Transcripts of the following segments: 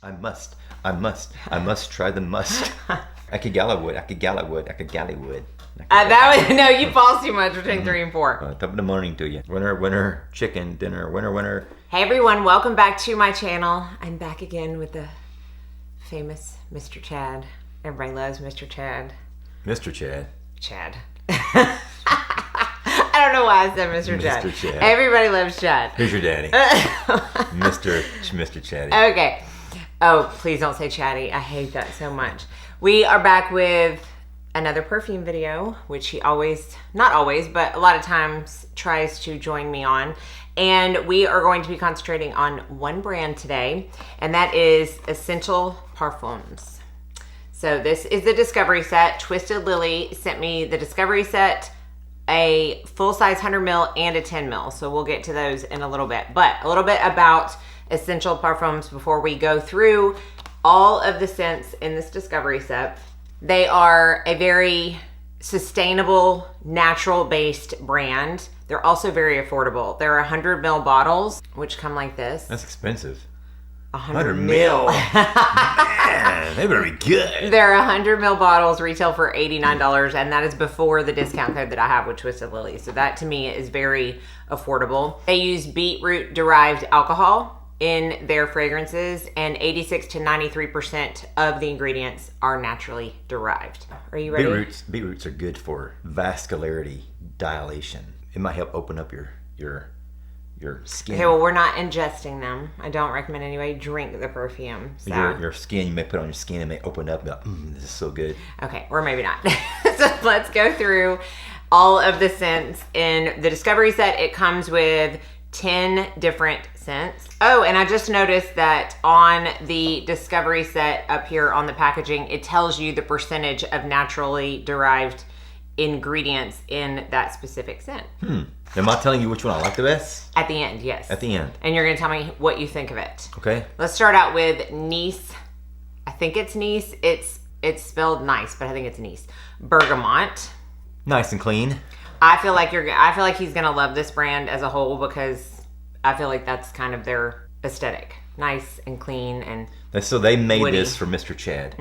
I must try the musk. Akigalawood. No, you pause too much between 3 and 4. Top of the morning to you. Winner, chicken dinner. Winner. Hey everyone, welcome back to my channel. I'm back again with the famous Mr. Chad. Everybody loves Mr. Chad. Mr. Chad. Chad. I don't know why I said Mr. Chad. Mr. Chad. Everybody loves Chad. Who's your daddy? Mr. Chatty. Okay. Oh, please don't say chatty. I hate that so much. We are back with another perfume video, which he always, not always, but a lot of times tries to join me on. And we are going to be concentrating on one brand today, and that is Essential Parfums. So this is the Discovery set. Twisted Lily sent me the Discovery set, a full-size 100 ml and a 10 ml. So we'll get to those in a little bit. But a little bit about Essential Parfums before we go through all of the scents in this Discovery set. They are a very sustainable, natural-based brand. They're also very affordable. They're 100 ml bottles, which come like this. That's expensive. 100 ml. Man, they better be good. They're 100 ml bottles, retail for $89, and that is before the discount code that I have with Twisted Lily. So that to me is very affordable. They use beetroot derived alcohol in their fragrances, and 86 to 93% of the ingredients are naturally derived. Are you ready? Beetroots are good for vascularity dilation. It might help open up your skin. Okay, well, we're not ingesting them. I don't recommend anybody drink the perfume. So. Your skin, you may put on your skin and may open up and be like, this is so good. Okay, or maybe not. So let's go through all of the scents. In the Discovery set, it comes with 10 different scents. Oh, and I just noticed that on the Discovery set up here on the packaging, it tells you the percentage of naturally derived ingredients in that specific scent. Am I telling you which one I like the best? At the end, yes. At the end. And you're going to tell me what you think of it. Okay. Let's start out with Nice. I think it's Nice. It's spelled nice, but I think it's Nice. Bergamote. Nice and clean. I feel like he's going to love this brand as a whole because I feel like that's kind of their aesthetic. Nice and clean and so they made woody. this for Mr. Chad.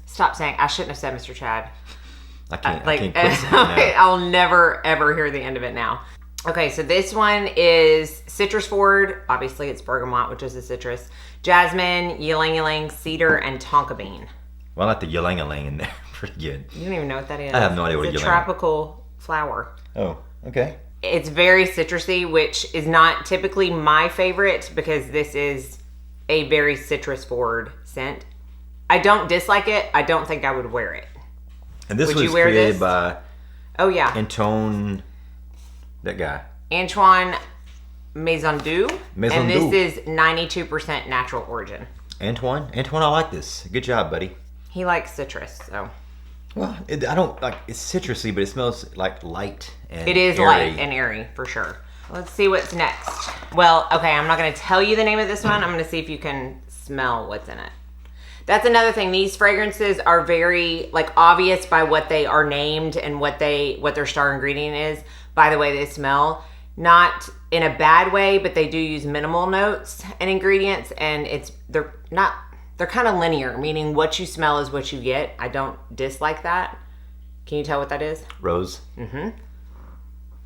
Stop saying, I shouldn't have said Mr. Chad. I can't quit saying that. I'll never ever hear the end of it now. Okay, so this one is citrus forward. Obviously, it's bergamot, which is a citrus. Jasmine, ylang-ylang, cedar, and tonka bean. Well, I like the ylang-ylang in there. Pretty good. You don't even know what that is. I have no idea what it's a ylang. tropical flower. Oh, okay. It's very citrusy, which is not typically my favorite because this is a very citrus forward scent. I don't dislike it. I don't think I would wear it. And this Would was you wear created this? by Oh yeah, Antoine, that guy. Antoine Maisondieu. And Maisondieu. this is 92% natural origin. Antoine, I like this. Good job, buddy. He likes citrus, so. Well, I don't like it's citrusy, but it smells like light and It is airy. light and airy, for sure. Let's see what's next. Well, okay, I'm not going to tell you the name of this one. I'm going to see if you can smell what's in it. That's another thing. These fragrances are very obvious by what they are named and what their star ingredient is by the way they smell. Not in a bad way, but they do use minimal notes and ingredients, and they're kind of linear, meaning what you smell is what you get. I don't dislike that. Can you tell what that is? Rose.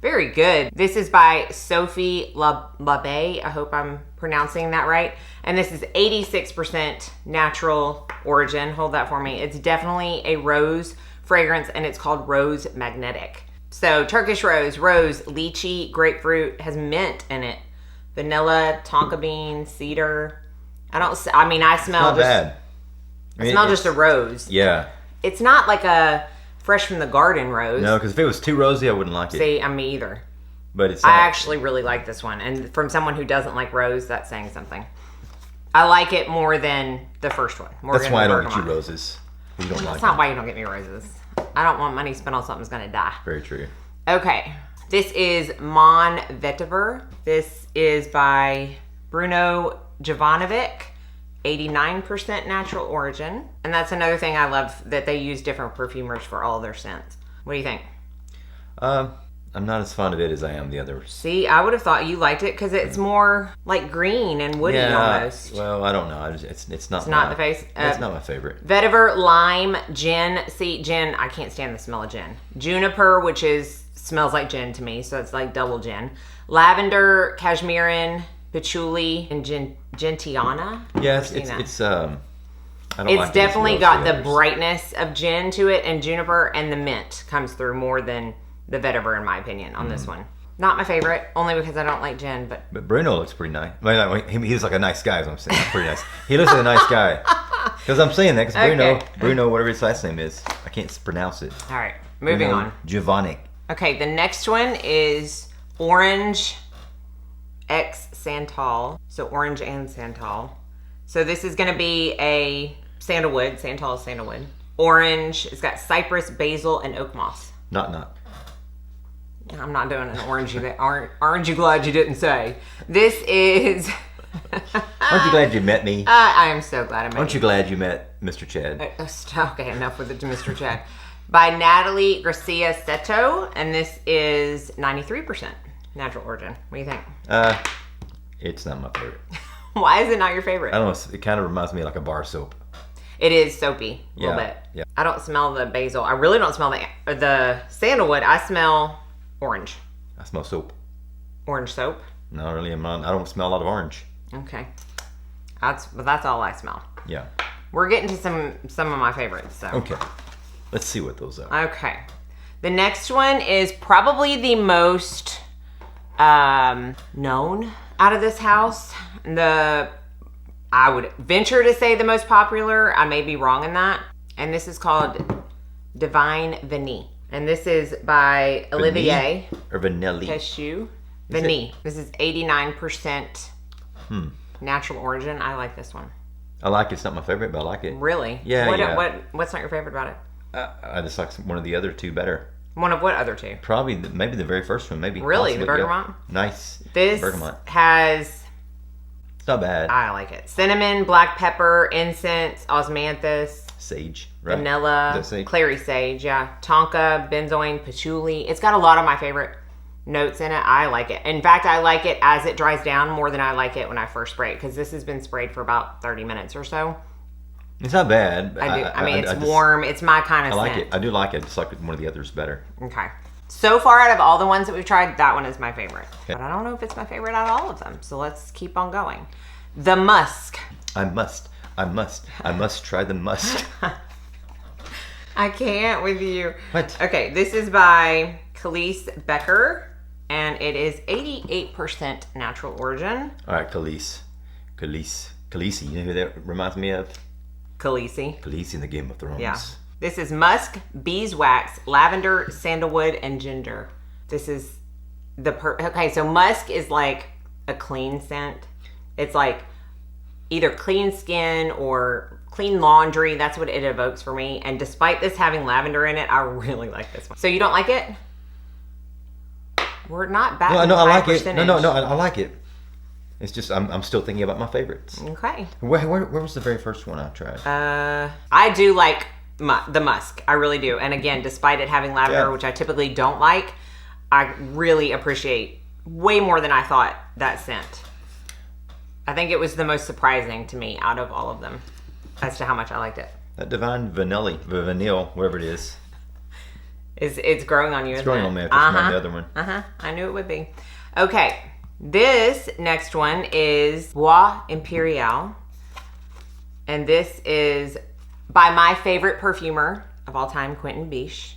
Very good. This is by Sophie Labbe. I hope I'm pronouncing that right. And this is 86% natural origin. Hold that for me. It's definitely a rose fragrance, and it's called Rose Magnetic. So Turkish rose, lychee, grapefruit, has mint in it. Vanilla, tonka bean, cedar. I smell Not bad. I smell just a rose. Yeah. It's not like a fresh from the garden rose. No, because if it was too rosy, I wouldn't like it. See, me either. But it's. I actually really like this one, and from someone who doesn't like rose, that's saying something. I like it more than the first one. That's why I don't get you roses. You don't like That's not why you don't get me roses. I don't want money spent on something that's gonna die. Very true. Okay, this is Mon Vetiver. This is by Bruno Jovanovic. 89% natural origin. And that's another thing I love, that they use different perfumers for all their scents. What do you think? I I'm not as fond of it as I am the others. See, I would have thought you liked it because it's more like green and woody almost. Well, I don't know. It's not. It's not the face. It's not my favorite. Vetiver, lime, gin. See, gin. I can't stand the smell of gin. Juniper, which smells like gin to me, so it's like double gin. Lavender, cashmerean, patchouli, and gentiana. Yes, it's I don't it's like definitely got the brightness of gin to it, and juniper and the mint comes through more than the vetiver, in my opinion, on this one. Not my favorite, only because I don't like gin. But Bruno looks pretty nice. Well, he's like a nice guy, is what I'm saying. Pretty nice. He looks like a nice guy. Because I'm saying that, because Bruno, whatever his last name is, I can't pronounce it. All right, moving on. Giovanni. Okay, the next one is Orange X Santal. So orange and Santal. So this is going to be a sandalwood. Santal is sandalwood. Orange. It's got cypress, basil, and oak moss. Not. I'm not doing an orange. Aren't you glad you didn't say? This is... Aren't you glad you met me? I am so glad I met you. Aren't you glad you met Mr. Chad? Okay, enough with it to Mr. Chad. By Natalie Garcia Seto, and this is 93% natural origin. What do you think? It's not my favorite. Why is it not your favorite? I don't know. It kind of reminds me of like a bar soap. It is soapy a little bit. Yeah. I don't smell the basil. I really don't smell the sandalwood. I smell orange. I smell soap. Orange soap? No, really, I don't smell a lot of orange. Okay. That's all I smell. Yeah. We're getting to some of my favorites. So. Okay. Let's see what those are. Okay. The next one is probably the most known out of this house. I would venture to say the most popular. I may be wrong in that. And this is called Divine Vanille. And this is by Olivier. Or Vanille. Peshu. Vanille. This is 89% natural origin. I like this one. I like it. It's not my favorite, but I like it. Really? Yeah. What's not your favorite about it? I just like one of the other two better. One of what other two? Probably, maybe the very first one. Maybe. Really? Possibly, The Bergamote? Yeah. Nice. This Bergamote. has... It's not bad. I like it. Cinnamon, black pepper, incense, osmanthus, sage, right? vanilla, sage? clary sage, yeah. Tonka, benzoin, patchouli. It's got a lot of my favorite notes in it. I like it. In fact, I like it as it dries down more than I like it when I first spray it, because this has been sprayed for about 30 minutes or so. It's not bad. I mean, it's warm. It's my kind of scent. I like scent. it. I do like it. Just like one of the others better. Okay. So far, out of all the ones that we've tried, that one is my favorite. Okay. But I don't know if it's my favorite out of all of them. So let's keep on going. The Musc. I must try the Musc. I can't with you. What? Okay, this is by Khalees Becker, and it is 88% natural origin. All right, Khaleesi. You know who that reminds me of? Khaleesi in the Game of Thrones. Yeah. This is musk, beeswax, lavender, sandalwood, and ginger. This is okay, so musk is like a clean scent. It's like either clean skin or clean laundry. That's what it evokes for me. And despite this having lavender in it, I really like this one. So you don't like it? We're not back. No, I like it. No, I like it. It's just I'm still thinking about my favorites. Okay. Where was the very first one I tried? I do like the musk. I really do. And again, despite it having lavender, which I typically don't like, I really appreciate way more than I thought that scent. I think it was the most surprising to me out of all of them as to how much I liked it. That Divine Vanille, whatever it is. It's growing on you, It's isn't growing it? on me. It's on the other one. I knew it would be. Okay. This next one is Bois Imperial. And this is by my favorite perfumer of all time, Quentin Biche.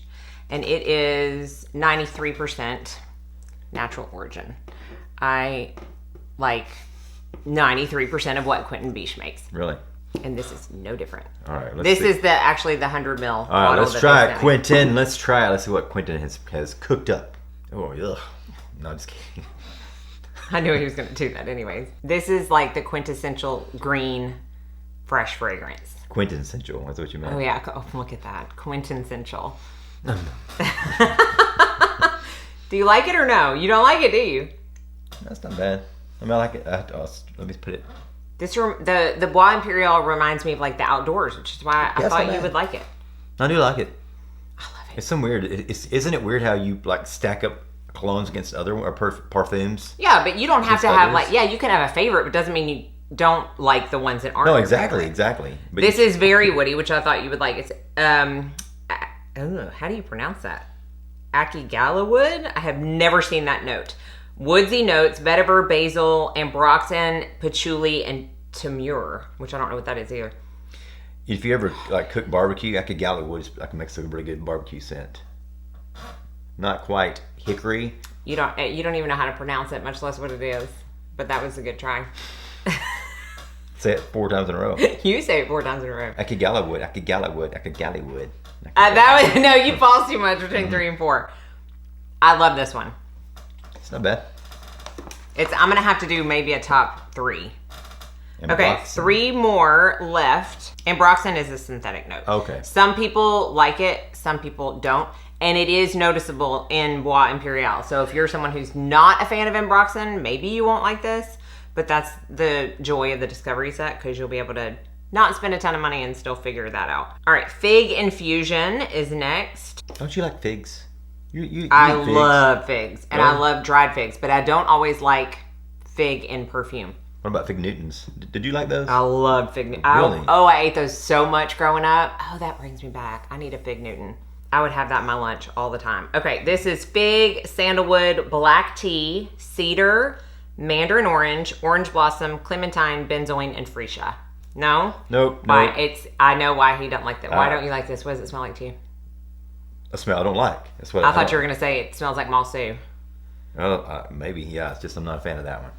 And it is 93% natural origin. I like 93% of what Quentin Biche makes. Really? And this is no different. All right. This is actually the 100 ml. All right, let's try it, Quentin. Let's try it. Let's see what Quentin has cooked up. Oh, ugh. No, just kidding. I knew he was going to do that anyways. This is like the quintessential green, fresh fragrance. Quintessential. That's what you meant. Oh, yeah. Oh, look at that. Quintessential. Do you like it or no? You don't like it, do you? That's not bad. I mean, I like it. Let me put it. The Bois Imperial reminds me of like the outdoors, which is why I thought you would like it. I do like it. I love it. It's some weird. Isn't it weird how you like stack up colognes against other or parfums. Yeah, but you don't have to have others. you can have a favorite, but doesn't mean you don't like the ones that aren't. No, your exactly, favorite. exactly. But This is very woody, which I thought you would like. It's how do you pronounce that? Akigala wood? I have never seen that note. Woodsy notes, vetiver, basil, ambroxan, patchouli, and tamur, which I don't know what that is either. If you ever like cook barbecue, Akigala wood makes a really good barbecue scent. Not quite hickory. You don't even know how to pronounce it, much less what it is. But that was a good try. Say it 4 times in a row. You say it 4 times in a row. Akigala wood, Akigala wood, Akigala wood. No, you pause too much between 3 and 4. I love this one. It's not bad. I'm gonna have to do maybe a top 3. Okay, Ambroxan. 3 more left. Ambroxan is a synthetic note. Okay. Some people like it, some people don't. And it is noticeable in Bois Imperial. So if you're someone who's not a fan of Ambroxan, maybe you won't like this. But that's the joy of the Discovery set, because you'll be able to not spend a ton of money and still figure that out. All right, Fig Infusion is next. Don't you like figs? You I eat figs. love figs, and Yeah. I love dried figs, but I don't always like fig in perfume. What about fig Newtons? Did you like those? I love fig Newtons. Really? I ate those so much growing up. Oh, that brings me back. I need a fig Newton. I would have that in my lunch all the time. Okay, this is fig, sandalwood, black tea, cedar, mandarin orange, orange blossom, clementine, benzoin, and freesia. No? Nope. Why? I know why he doesn't like that. Why don't you like this? What does it smell like to you? A smell I don't like. That's what I thought you were going to say it smells like Malsu. Oh, maybe. Yeah. It's just I'm not a fan of that one.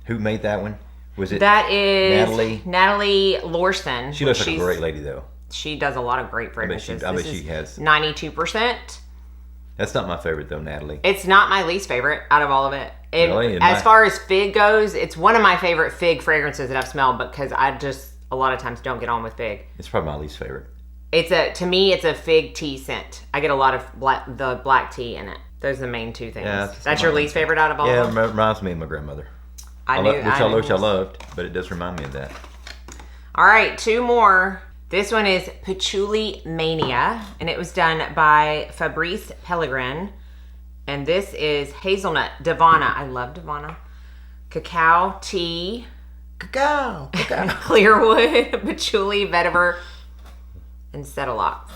Who made that one? Was it? That is Natalie Lorson. She looks like a great lady, though. She does a lot of great fragrances. I bet she has. 92%. That's not my favorite, though, Natalie. It's not my least favorite out of all of it. Really? As far as fig goes, it's one of my favorite fig fragrances that I've smelled, because I just a lot of times don't get on with fig. It's probably my least favorite. To me, it's a fig tea scent. I get a lot of the black tea in it. Those are the main 2 things. Yeah, that's your least favorite out of all of them? Yeah, it reminds me of my grandmother. Which I loved, but it does remind me of that. All right, 2 more. This one is Patchouli Mania, and it was done by Fabrice Pellegrin. And this is hazelnut, Divana. I love Divana. Cacao tea. Cacao. Clearwood, patchouli, vetiver, and Cetilox.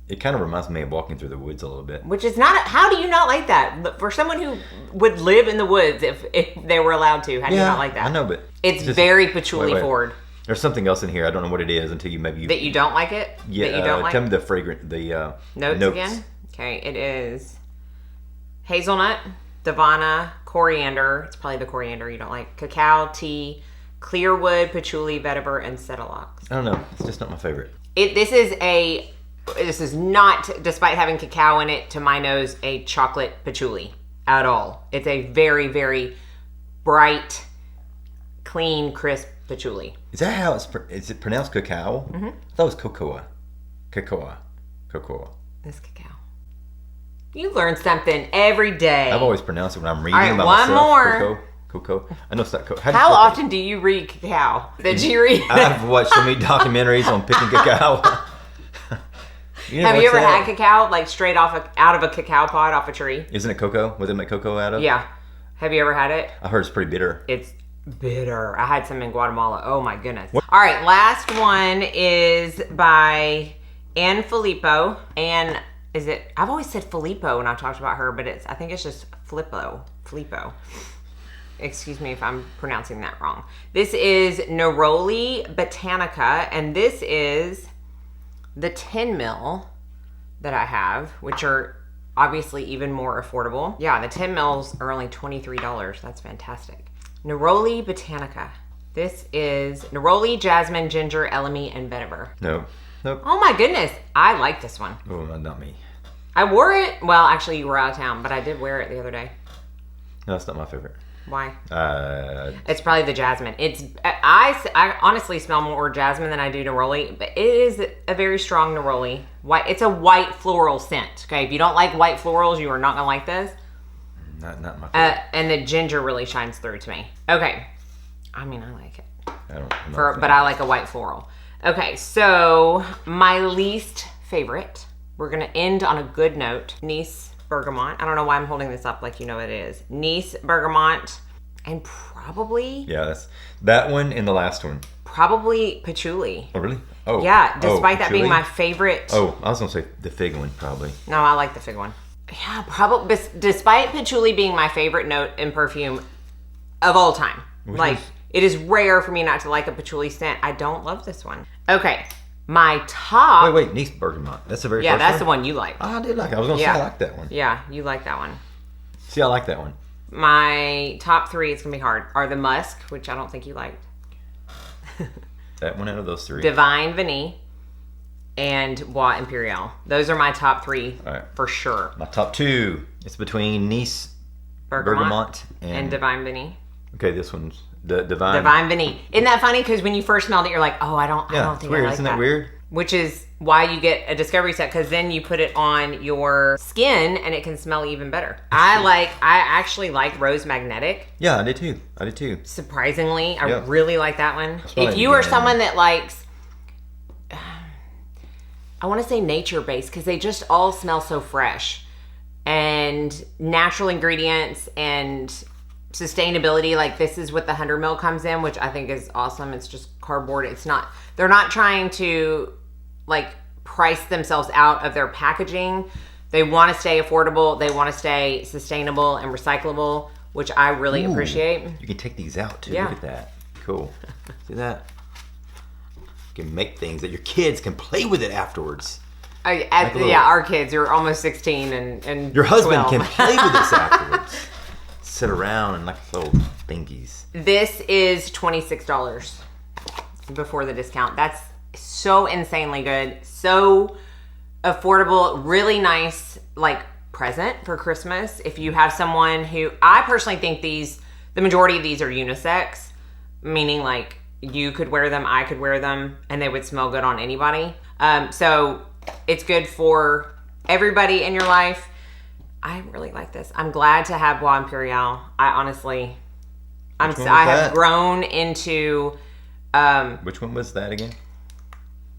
It kind of reminds me of walking through the woods a little bit. Which is not, how do you not like that? For someone who would live in the woods if they were allowed to, how do you not like that? I know, but... It's very patchouli forward. There's something else in here. I don't know what it is until you maybe... That you don't like it? Yeah, that you don't like? tell me the fragrant, notes again? Okay, it is hazelnut, Divana, coriander. It's probably the coriander you don't like. Cacao, tea, clearwood, patchouli, vetiver, and Cetilox. I don't know. It's just not my favorite. This is not, despite having cacao in it, to my nose, a chocolate patchouli at all. It's a very, very bright, clean, crisp patchouli. Is that how is it pronounced cacao? Mm-hmm. I thought it was cocoa. Cocoa. It's cacao. You learn something every day. I've always pronounced it when I'm reading all right, about one myself. more. Cocoa. I know it's not cocoa. How often do you read cacao? Did you read? I've watched so many documentaries on picking cacao. Have you ever had cacao, like straight out of a cacao pod off a tree? Isn't it cocoa? What they make cocoa out of? Yeah. Have you ever had it? I heard it's pretty bitter. It's bitter. I had some in Guatemala. Oh my goodness. What? All right, last one is by Anne Filippo. I've always said Filippo when I've talked about her, but I think it's just Filippo. Excuse me if I'm pronouncing that wrong. This is Neroli Botanica, and this is the 10 mil that I have, which are obviously even more affordable. Yeah, the 10 mils are only $23. That's fantastic. Neroli Botanica. This is Neroli, jasmine, ginger, elemi, and vetiver. Nope. Oh my goodness. I like this one. Oh, not me. I wore it. Well, actually, you were out of town, but I did wear it the other day. No, it's not my favorite. Why? It's probably the jasmine. I honestly smell more jasmine than I do neroli, but it is a very strong neroli. It's a white floral scent. Okay, if you don't like white florals, you are not gonna like this. Not my favorite. And the ginger really shines through to me. Okay, I mean I like it. But I like a white floral. Okay, so my least favorite. We're gonna end on a good note. Nice Bergamote. I don't know why I'm holding this up like you know it is. Nice Bergamote. And probably... Yeah, that's that one and the last one. Probably Patchouli. Oh, really? Oh. Yeah, despite that being Patchouli? my favorite. Oh, I was going to say the fig one, probably. No, I like the fig one. Yeah, probably. Despite Patchouli being my favorite note in perfume of all time. It is rare for me not to like a patchouli scent. I don't love this one. Okay, my top... Wait, Nice Bergamote. That's the very first one? Yeah, that's the one you like. Oh, I did like it. I was going to say I like that one. Yeah, you like that one. See, I like that one. My top 3, it's going to be hard, are the Musc, which I don't think you liked. That one out of those 3. Divine Vanille and Bois Imperial. Those are my top 3 for sure. My top 2, it's between Nice Bergamote and Divine Vanille. Okay, this one's Divine Vanille. Isn't that funny? Because when you first smelled it, you're like, oh, I don't think weird. I like Isn't that. that weird? Which is why you get a discovery set, because then you put it on your skin and it can smell even better. I actually like Rose Magnetic. Yeah, I did too. Surprisingly, I really like that one. If you are someone that likes, I want to say nature-based, because they just all smell so fresh. And natural ingredients and sustainability, like this is what the 100 ml comes in, which I think is awesome. It's just cardboard. They're not trying to like price themselves out of their packaging. They want to stay affordable. They want to stay sustainable and recyclable, which I really appreciate. You can take these out too. Yeah. Look at that. Cool. See that? You can make things that your kids can play with it afterwards. Our kids are almost 16 and your husband 12. can play with this afterwards. Sit around and like little thingies. This is $26 before the discount. That's so insanely good. So affordable. Really nice like present for Christmas. If you have someone who, I personally think the majority of these are unisex, meaning like you could wear them, I could wear them, and they would smell good on anybody. So it's good for everybody in your life. I really like this. I'm glad to have Bois Imperial. I honestly, I have grown into. Which one was that again?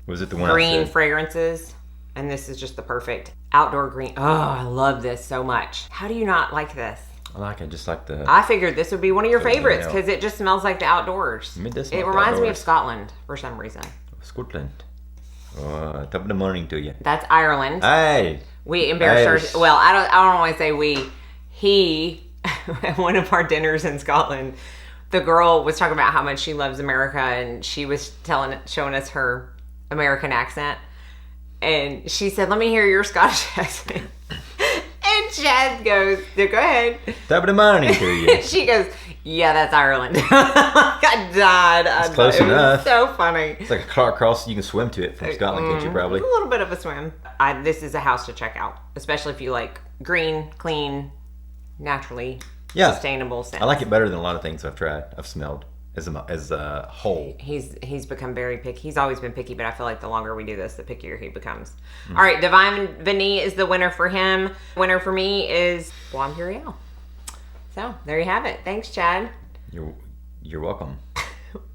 Was it the one green fragrances? And this is just the perfect outdoor green. Oh, I love this so much. How do you not like this? I like it. Just like the. I figured this would be one of your favorites because it just smells like the outdoors. It reminds me of Scotland for some reason. Scotland. Top of the morning to you. That's Ireland. Hey. We embarrassed ourselves. Well, I don't want to say we. He, at one of our dinners in Scotland, the girl was talking about how much she loves America, and she was showing us her American accent, and she said, "Let me hear your Scottish accent." And Chad goes, "Go ahead." Top of the morning to you. She goes, "Yeah, that's Ireland." I died. It's close enough. It was so funny. It's like a car cross. You can swim to it from Scotland, can't you? Probably. A little bit of a swim. This is a house to check out, especially if you like green, clean, naturally sustainable scents. I like it better than a lot of things I've smelled as a whole. He's become very picky. He's always been picky, but I feel like the longer we do this, the pickier he becomes. All right, Divine Vanille is the winner for him. Winner for me is Bois Imperial. So there you have it. Thanks, Chad. You're welcome.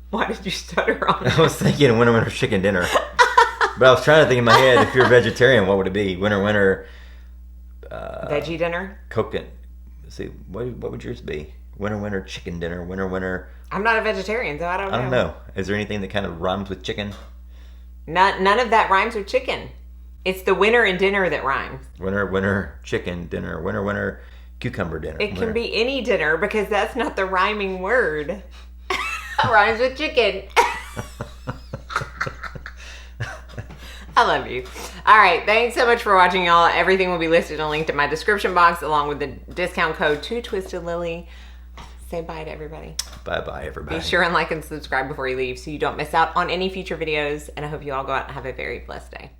Why did you stutter on that? I was thinking winter chicken dinner. But I was trying to think in my head, if you're a vegetarian, what would it be? Winter veggie dinner? Coconut. See, what would yours be? Winter chicken dinner. Winter. I'm not a vegetarian, so I don't know. I don't know. Is there anything that kind of rhymes with chicken? None of that rhymes with chicken. It's the winter and dinner that rhymes. Winter chicken dinner. Winter cucumber dinner. It can be any dinner because that's not the rhyming word. It rhymes with chicken. I love you. All right. Thanks so much for watching, y'all. Everything will be listed and linked in my description box along with the discount code 2TwistedLily. Say bye to everybody. Bye-bye, everybody. Be sure and like and subscribe before you leave so you don't miss out on any future videos. And I hope you all go out and have a very blessed day.